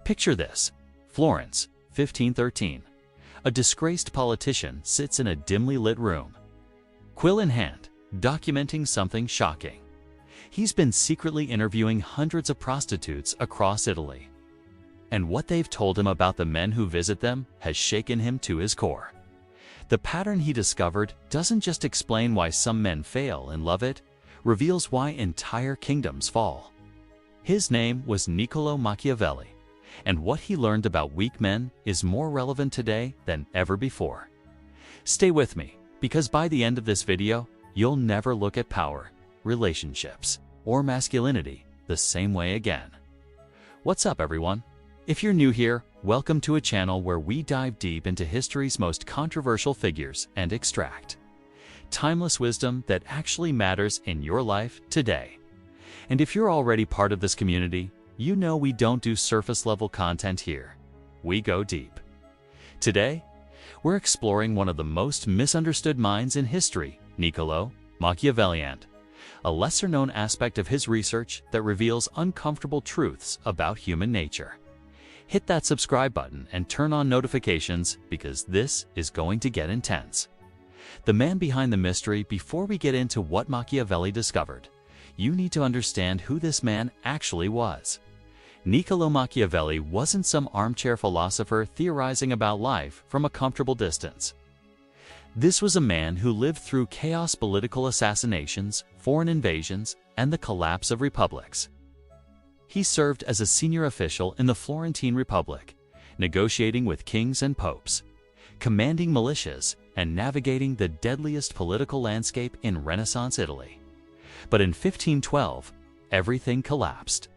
Picture this: Florence, 1513. A disgraced politician sits in a dimly lit room, quill in hand, documenting something shocking. He's been secretly interviewing hundreds of prostitutes across Italy. And what they've told him about the men who visit them has shaken him to his core. The pattern he discovered doesn't just explain why some men fail and love it, reveals why entire kingdoms fall. His name was Niccolo Machiavelli, and what he learned about weak men is more relevant today than ever before. Stay with me, because by the end of this video, you'll never look at power, relationships, or masculinity the same way again. What's up, everyone? If you're new here, welcome to a channel where we dive deep into history's most controversial figures and extract timeless wisdom that actually matters in your life today. And if you're already part of this community, you know we don't do surface-level content here. We go deep. Today, we're exploring one of the most misunderstood minds in history, Niccolo Machiavellian, a lesser-known aspect of his research that reveals uncomfortable truths about human nature. Hit that subscribe button and turn on notifications because this is going to get intense. The man behind the mystery. Before we get into what Machiavelli discovered, you need to understand who this man actually was. Niccolo Machiavelli wasn't some armchair philosopher theorizing about life from a comfortable distance. This was a man who lived through chaos, political assassinations, foreign invasions, and the collapse of republics. He served as a senior official in the Florentine Republic, negotiating with kings and popes, commanding militias, and navigating the deadliest political landscape in Renaissance Italy. But in 1512, everything collapsed.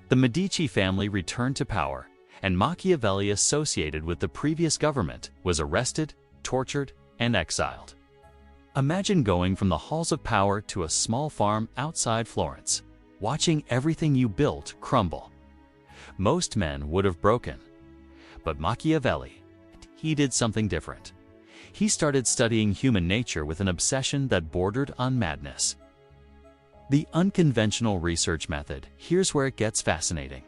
The Medici family returned to power, and Machiavelli, associated with the previous government, was arrested, tortured, and exiled. Imagine going from the halls of power to a small farm outside Florence, watching everything you built crumble. Most men would have broken. But Machiavelli, he did something different. He started studying human nature with an obsession that bordered on madness. The unconventional research method. Here's where it gets fascinating.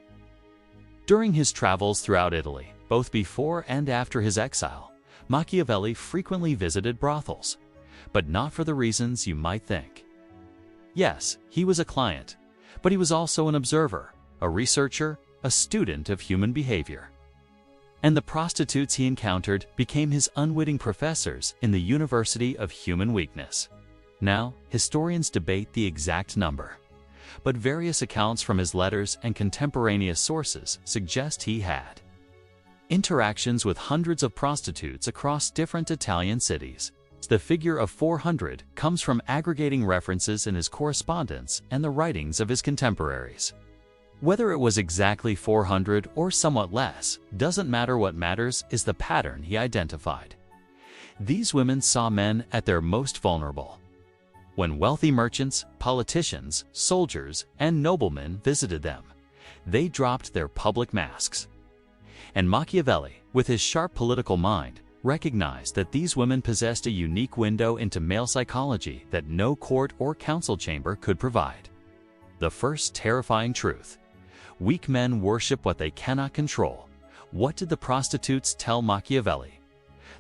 During his travels throughout Italy, both before and after his exile, Machiavelli frequently visited brothels, but not for the reasons you might think. Yes, he was a client, but he was also an observer, a researcher, a student of human behavior. And the prostitutes he encountered became his unwitting professors in the University of Human Weakness. Now, historians debate the exact number, but various accounts from his letters and contemporaneous sources suggest he had interactions with hundreds of prostitutes across different Italian cities. The figure of 400 comes from aggregating references in his correspondence and the writings of his contemporaries. Whether it was exactly 400 or somewhat less doesn't matter. What matters is the pattern he identified. These women saw men at their most vulnerable. When wealthy merchants, politicians, soldiers, and noblemen visited them, they dropped their public masks. And Machiavelli, with his sharp political mind, recognized that these women possessed a unique window into male psychology that no court or council chamber could provide. The first terrifying truth: weak men worship what they cannot control. What did the prostitutes tell Machiavelli?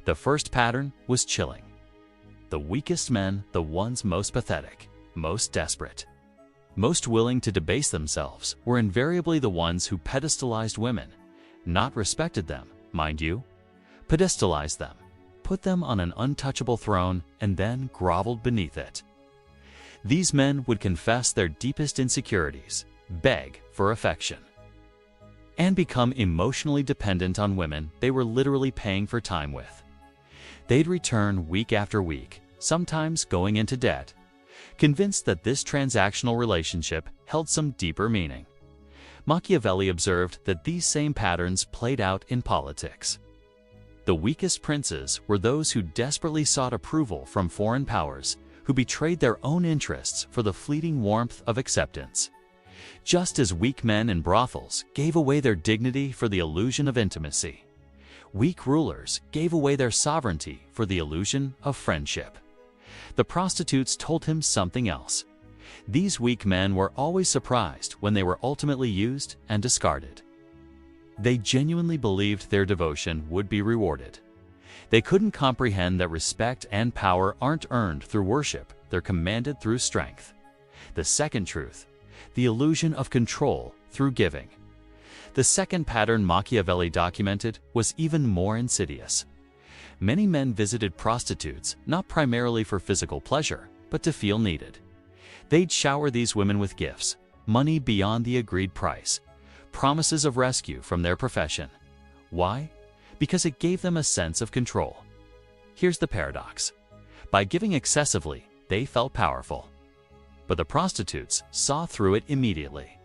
The first pattern was chilling. The weakest men, the ones most pathetic, most desperate, most willing to debase themselves, were invariably the ones who pedestalized women, not respected them, mind you. Pedestalized them, put them on an untouchable throne, and then groveled beneath it. These men would confess their deepest insecurities, beg for affection, and become emotionally dependent on women they were literally paying for time with. They'd return week after week, sometimes going into debt, convinced that this transactional relationship held some deeper meaning. Machiavelli observed that these same patterns played out in politics. The weakest princes were those who desperately sought approval from foreign powers, who betrayed their own interests for the fleeting warmth of acceptance. Just as weak men in brothels gave away their dignity for the illusion of intimacy, weak rulers gave away their sovereignty for the illusion of friendship. The prostitutes told him something else. These weak men were always surprised when they were ultimately used and discarded. They genuinely believed their devotion would be rewarded. They couldn't comprehend that respect and power aren't earned through worship, they're commanded through strength. The second truth, the illusion of control through giving. The second pattern Machiavelli documented was even more insidious. Many men visited prostitutes not primarily for physical pleasure, but to feel needed. They'd shower these women with gifts, money beyond the agreed price, promises of rescue from their profession. Why? Because it gave them a sense of control. Here's the paradox. By giving excessively, they felt powerful. But the prostitutes saw through it immediately.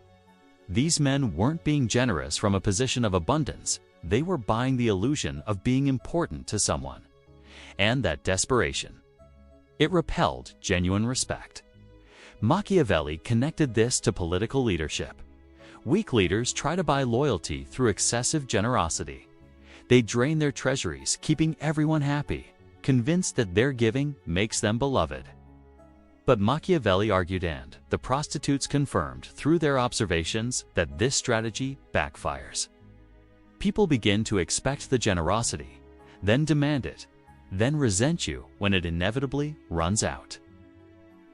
These men weren't being generous from a position of abundance. They were buying the illusion of being important to someone. And that desperation. It repelled genuine respect. Machiavelli connected this to political leadership. Weak leaders try to buy loyalty through excessive generosity. They drain their treasuries, keeping everyone happy, convinced that their giving makes them beloved. But Machiavelli argued, and the prostitutes confirmed through their observations, that this strategy backfires. People begin to expect the generosity, then demand it, then resent you when it inevitably runs out.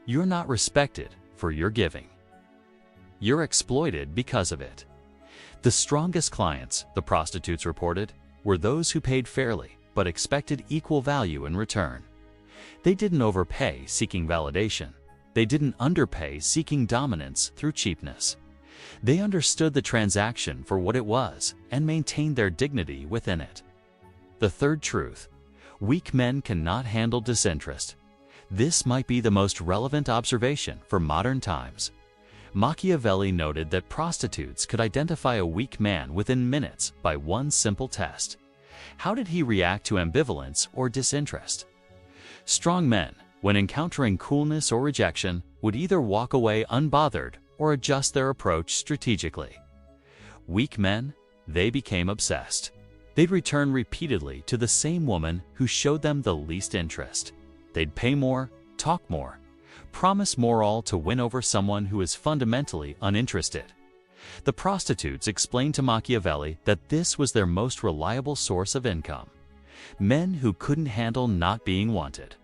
You're not respected for your giving. You're exploited because of it. The strongest clients, the prostitutes reported, were those who paid fairly but expected equal value in return. They didn't overpay seeking validation. They didn't underpay seeking dominance through cheapness. They understood the transaction for what it was and maintained their dignity within it. The third truth, weak men cannot handle disinterest. This might be the most relevant observation for modern times. Machiavelli noted that prostitutes could identify a weak man within minutes by one simple test. How did he react to ambivalence or disinterest? Strong men, when encountering coolness or rejection, would either walk away unbothered or adjust their approach strategically. Weak men, they became obsessed. They'd return repeatedly to the same woman who showed them the least interest. They'd pay more, talk more, promise more, all to win over someone who is fundamentally uninterested. The prostitutes explained to Machiavelli that this was their most reliable source of income. Men who couldn't handle not being wanted.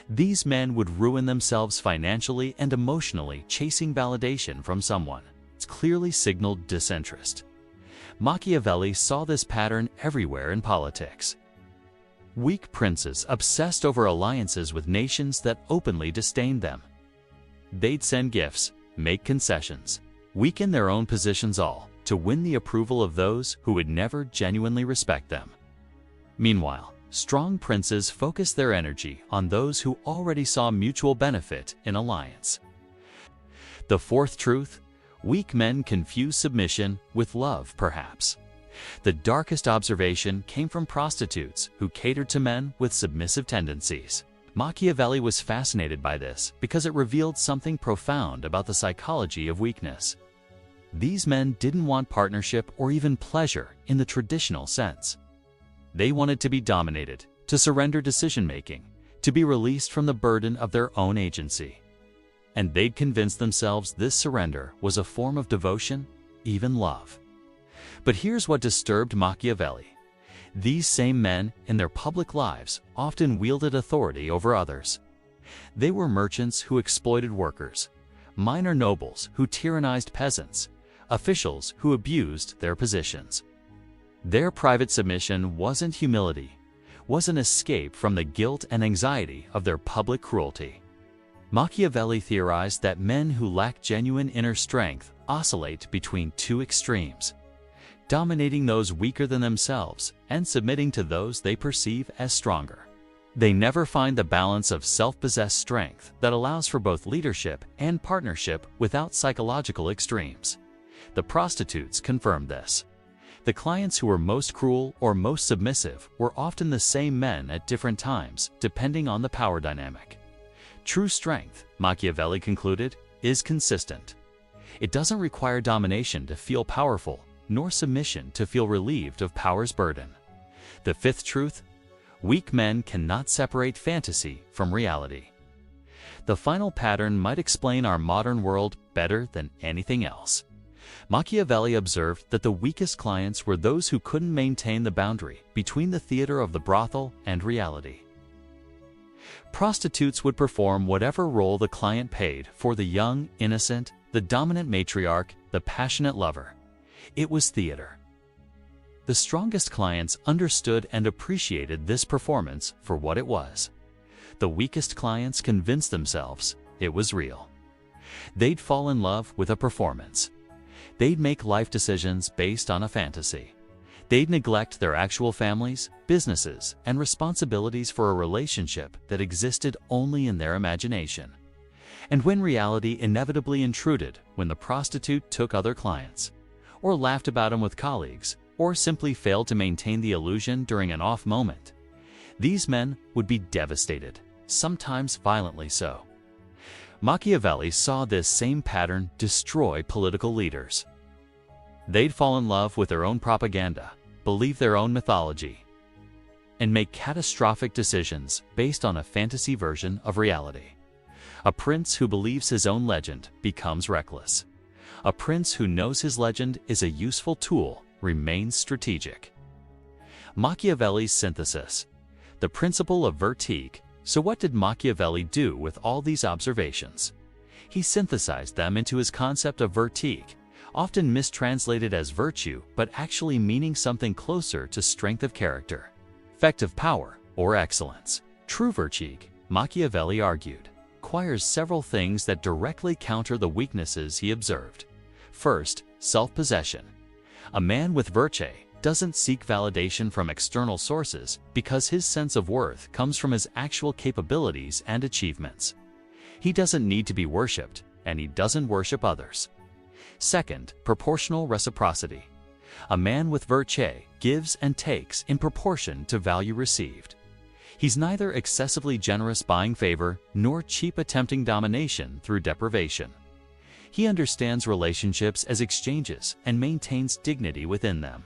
These men would ruin themselves financially and emotionally chasing validation from someone. It's clearly signaled disinterest. Machiavelli saw this pattern everywhere in politics. Weak princes obsessed over alliances with nations that openly disdained them. They'd send gifts, make concessions, weaken their own positions, all to win the approval of those who would never genuinely respect them. Meanwhile, strong princes focused their energy on those who already saw mutual benefit in alliance. The fourth truth, weak men confuse submission with love, perhaps. The darkest observation came from prostitutes who catered to men with submissive tendencies. Machiavelli was fascinated by this because it revealed something profound about the psychology of weakness. These men didn't want partnership or even pleasure in the traditional sense. They wanted to be dominated, to surrender decision-making, to be released from the burden of their own agency. And they'd convinced themselves this surrender was a form of devotion, even love. But here's what disturbed Machiavelli. These same men, in their public lives, often wielded authority over others. They were merchants who exploited workers, minor nobles who tyrannized peasants, officials who abused their positions. Their private submission wasn't humility, was an escape from the guilt and anxiety of their public cruelty. Machiavelli theorized that men who lack genuine inner strength oscillate between two extremes, dominating those weaker than themselves and submitting to those they perceive as stronger. They never find the balance of self-possessed strength that allows for both leadership and partnership without psychological extremes. The prostitutes confirmed this. The clients who were most cruel or most submissive were often the same men at different times, depending on the power dynamic. True strength, Machiavelli concluded, is consistent. It doesn't require domination to feel powerful, nor submission to feel relieved of power's burden. The fifth truth, weak men cannot separate fantasy from reality. The final pattern might explain our modern world better than anything else. Machiavelli observed that the weakest clients were those who couldn't maintain the boundary between the theater of the brothel and reality. Prostitutes would perform whatever role the client paid for: the young, innocent, the dominant matriarch, the passionate lover. It was theater. The strongest clients understood and appreciated this performance for what it was. The weakest clients convinced themselves it was real. They'd fall in love with a performance. They'd make life decisions based on a fantasy. They'd neglect their actual families, businesses, and responsibilities for a relationship that existed only in their imagination. And when reality inevitably intruded, when the prostitute took other clients, or laughed about them with colleagues, or simply failed to maintain the illusion during an off moment, these men would be devastated, sometimes violently so. Machiavelli saw this same pattern destroy political leaders. They'd fall in love with their own propaganda, believe their own mythology, and make catastrophic decisions based on a fantasy version of reality. A prince who believes his own legend becomes reckless. A prince who knows his legend is a useful tool remains strategic. Machiavelli's synthesis. The principle of vertigue. So what did Machiavelli do with all these observations? He synthesized them into his concept of vertigue, often mistranslated as virtue, but actually meaning something closer to strength of character, effective power, or excellence. True vertigue, Machiavelli argued, requires several things that directly counter the weaknesses he observed. First, self-possession. A man with virtue doesn't seek validation from external sources because his sense of worth comes from his actual capabilities and achievements. He doesn't need to be worshipped, and he doesn't worship others. Second, proportional reciprocity. A man with virtue gives and takes in proportion to value received. He's neither excessively generous buying favor nor cheap attempting domination through deprivation. He understands relationships as exchanges and maintains dignity within them.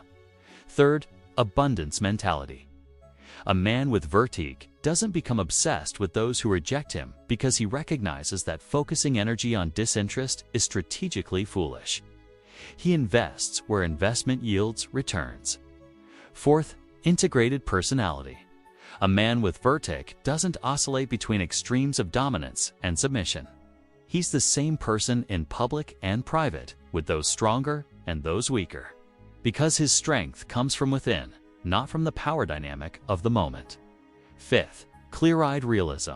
Third, abundance mentality. A man with vertigue doesn't become obsessed with those who reject him because he recognizes that focusing energy on disinterest is strategically foolish. He invests where investment yields returns. Fourth, integrated personality. A man with vertigue doesn't oscillate between extremes of dominance and submission. He's the same person in public and private, with those stronger and those weaker, because his strength comes from within, not from the power dynamic of the moment. Fifth, clear-eyed realism.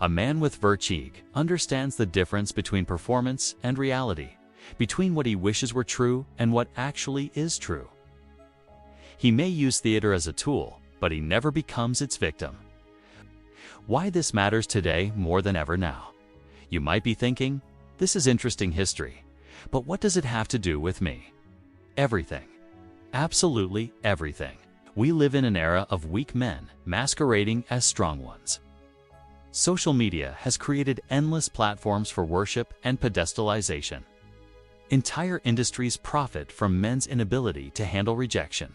A man with vertigue understands the difference between performance and reality, between what he wishes were true and what actually is true. He may use theater as a tool, but he never becomes its victim. Why this matters today more than ever now? You might be thinking, this is interesting history, but what does it have to do with me? Everything. Absolutely everything. We live in an era of weak men masquerading as strong ones. Social media has created endless platforms for worship and pedestalization. Entire industries profit from men's inability to handle rejection.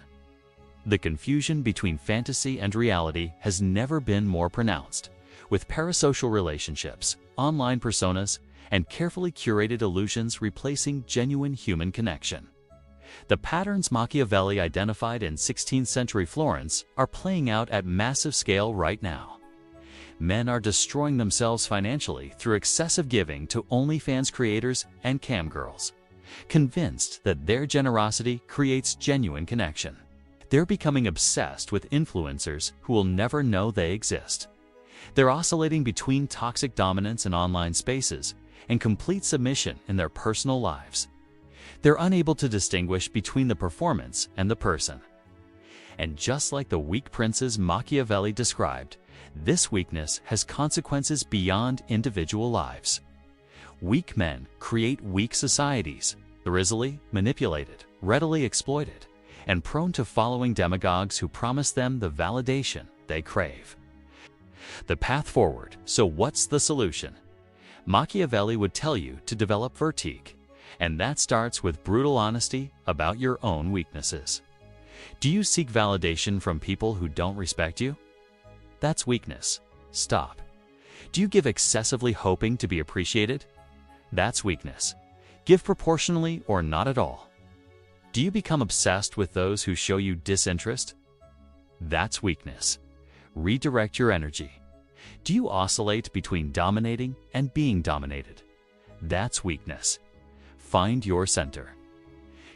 The confusion between fantasy and reality has never been more pronounced, with parasocial relationships, online personas, and carefully curated illusions replacing genuine human connection. The patterns Machiavelli identified in 16th century Florence are playing out at massive scale right now. Men are destroying themselves financially through excessive giving to OnlyFans creators and cam girls, convinced that their generosity creates genuine connection. They're becoming obsessed with influencers who will never know they exist. They're oscillating between toxic dominance in online spaces and complete submission in their personal lives. They're unable to distinguish between the performance and the person. And just like the weak princes Machiavelli described, this weakness has consequences beyond individual lives. Weak men create weak societies, easily manipulated, readily exploited, and prone to following demagogues who promise them the validation they crave. The path forward. So what's the solution? Machiavelli would tell you to develop vertigue, and that starts with brutal honesty about your own weaknesses. Do you seek validation from people who don't respect you? That's weakness. Stop. Do you give excessively hoping to be appreciated? That's weakness. Give proportionally or not at all. Do you become obsessed with those who show you disinterest? That's weakness. Redirect your energy. Do you oscillate between dominating and being dominated? That's weakness. Find your center.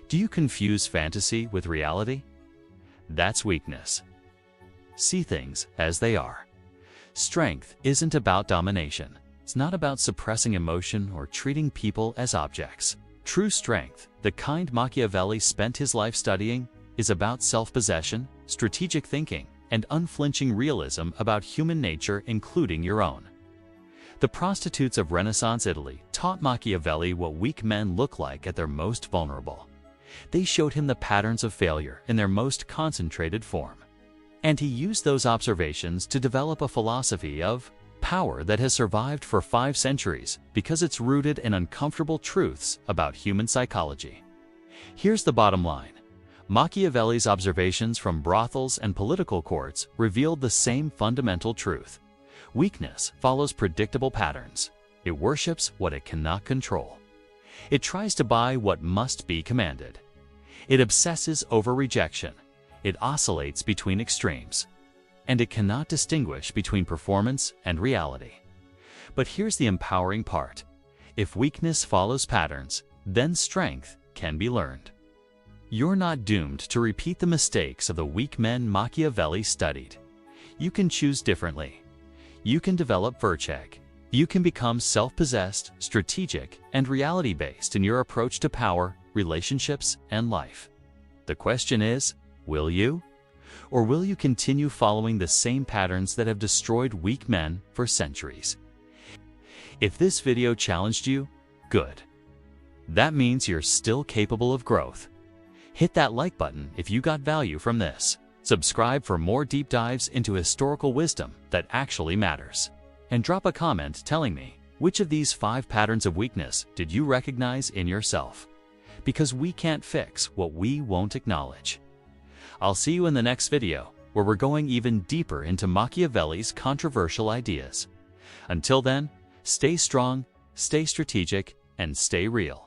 Do you confuse fantasy with reality? That's weakness. See things as they are. Strength isn't about domination. It's not about suppressing emotion or treating people as objects. True strength, the kind Machiavelli spent his life studying, is about self-possession, strategic thinking, and unflinching realism about human nature, including your own. The prostitutes of Renaissance Italy taught Machiavelli what weak men look like at their most vulnerable. They showed him the patterns of failure in their most concentrated form. And he used those observations to develop a philosophy of power that has survived for 5 centuries because it's rooted in uncomfortable truths about human psychology. Here's the bottom line. Machiavelli's observations from brothels and political courts revealed the same fundamental truth. Weakness follows predictable patterns. It worships what it cannot control. It tries to buy what must be commanded. It obsesses over rejection. It oscillates between extremes. And it cannot distinguish between performance and reality. But here's the empowering part. If weakness follows patterns, then strength can be learned. You're not doomed to repeat the mistakes of the weak men Machiavelli studied. You can choose differently. You can develop virtue. You can become self-possessed, strategic, and reality-based in your approach to power, relationships, and life. The question is, will you? Or will you continue following the same patterns that have destroyed weak men for centuries? If this video challenged you, good. That means you're still capable of growth. Hit that like button if you got value from this. Subscribe for more deep dives into historical wisdom that actually matters. And drop a comment telling me, which of these 5 patterns of weakness did you recognize in yourself? Because we can't fix what we won't acknowledge. I'll see you in the next video, where we're going even deeper into Machiavelli's controversial ideas. Until then, stay strong, stay strategic, and stay real.